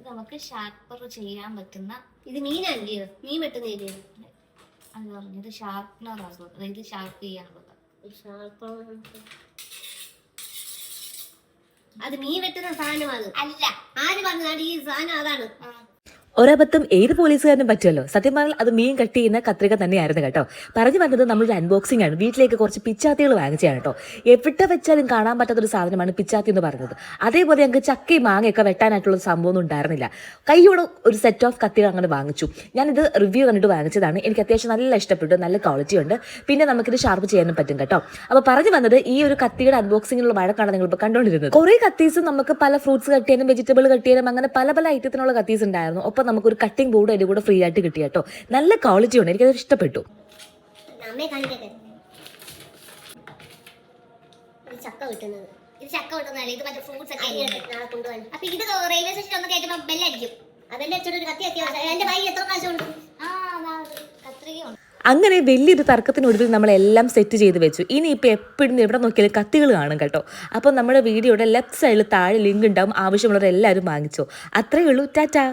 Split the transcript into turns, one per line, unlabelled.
നമുക്ക് ഷാർപ്പർ ചെയ്യാൻ പറ്റുന്ന
ഇത് മീനല്ലയോ? മീൻ വെട്ടുന്നില്ലയോ?
അത് പറഞ്ഞു ഇത് ഷാർപ്പനർ ആകും, അതായത് ഷാർപ്പ് ചെയ്യാനുള്ളത്.
അത് മീൻ വെട്ടുന്ന സാധനമാണ്.
അല്ല,
ആര് പറഞ്ഞാൽ ഈ സാധനം അതാണ്?
ഒരബദ്ധം ഏത് പോലീസുകാരനും പറ്റുമല്ലോ. സത്യം പറഞ്ഞാൽ അത് മീൻ കട്ട് ചെയ്യുന്ന കത്രിക തന്നെയായിരുന്നു കേട്ടോ. പറഞ്ഞു പറഞ്ഞത് നമ്മളൊരു അൺബോക്സിംഗ് ആണ്. വീട്ടിലേക്ക് കുറച്ച് പിച്ചാത്തികൾ വാങ്ങിച്ചതാണ് കേട്ടോ. എവിടെ വെച്ചാലും കാണാൻ പറ്റാത്തൊരു സാധനമാണ് പിച്ചാത്തി എന്ന് പറയുന്നത്. അതേപോലെ ഞങ്ങൾക്ക് ചക്കയും മാങ്ങയൊക്കെ വെട്ടാനായിട്ടുള്ള സംഭവം ഒന്നും ഉണ്ടായിരുന്നില്ല. കൈയോടെ ഒരു സെറ്റ് ഓഫ് കത്തികൾ അങ്ങനെ വാങ്ങിച്ചു. ഞാനിത് റിവ്യൂ കണ്ടിട്ട് വാങ്ങിച്ചതാണ്. എനിക്ക് അത്യാവശ്യം നല്ല ഇഷ്ടപ്പെട്ടു, നല്ല ക്വാളിറ്റി ഉണ്ട്. പിന്നെ നമുക്കിത് ഷാർപ്പ് ചെയ്യാനും പറ്റും കേട്ടോ. അപ്പോൾ പറഞ്ഞു വന്നത് ഈ ഒരു കത്തിയുടെ അൺബോക്സിങ്ങിനുള്ള വഴക്കാണ് നിങ്ങളിപ്പോൾ കണ്ടുകൊണ്ടിരുന്നത്. കുറേ കത്തീസ് നമുക്ക് പല ഫ്രൂട്ട്സ് കട്ട് ചെയ്യാനും വെജിറ്റബിൾ കട്ട് ചെയ്യാനും അങ്ങനെ പല പല ഐറ്റത്തിനുള്ള കത്തീസ് ഉണ്ടായിരുന്നു. ഒപ്പം നമുക്കൊരു കട്ടിംഗ് ബോർഡ് അതിൻ്റെ കൂടെ ഫ്രീ ആയിട്ട് കിട്ടി കേട്ടോ. നല്ല ക്വാളിറ്റി ഉണ്ട്, എനിക്കത് ഇഷ്ടപ്പെട്ടു.
ചക്ക കിട്ടുന്നത്
ഇത് ചക്ക കിട്ടുന്നതല്ല, ഇത് മറ്റേ ഫ്രൂട്ട്സ് ഒക്കെ
നാളെ കൊണ്ടുപോകാൻ.
അപ്പൊ ഇത് റെയിൽവേ സ്റ്റേഷനിൽ ഒന്ന് കയറ്റുമ്പോൾ ബെല്ലടിക്കും.
അതെല്ലാം വെച്ചോണ്ട് ഒരു കത്തി കത്തി എന്റെ ബാഗിൽ എത്ര പ്രാവശ്യം ഉണ്ട്?
കത്രികയുണ്ട്.
അങ്ങനെ വലിയൊരു തർക്കത്തിനൊടുവിൽ നമ്മളെല്ലാം സെറ്റ് ചെയ്ത് വെച്ചു. ഇനിയിപ്പോൾ എപ്പോഴും എവിടെ നോക്കിയാലും കത്തികൾ കാണും കേട്ടോ. അപ്പോൾ നമ്മുടെ വീഡിയോയുടെ ലെഫ്റ്റ് സൈഡിൽ താഴെ ലിങ്ക് ഉണ്ടാവും. ആവശ്യമുള്ളവരെല്ലാവരും വാങ്ങിച്ചോ. അത്രയേ ഉള്ളൂ. ടാറ്റാ.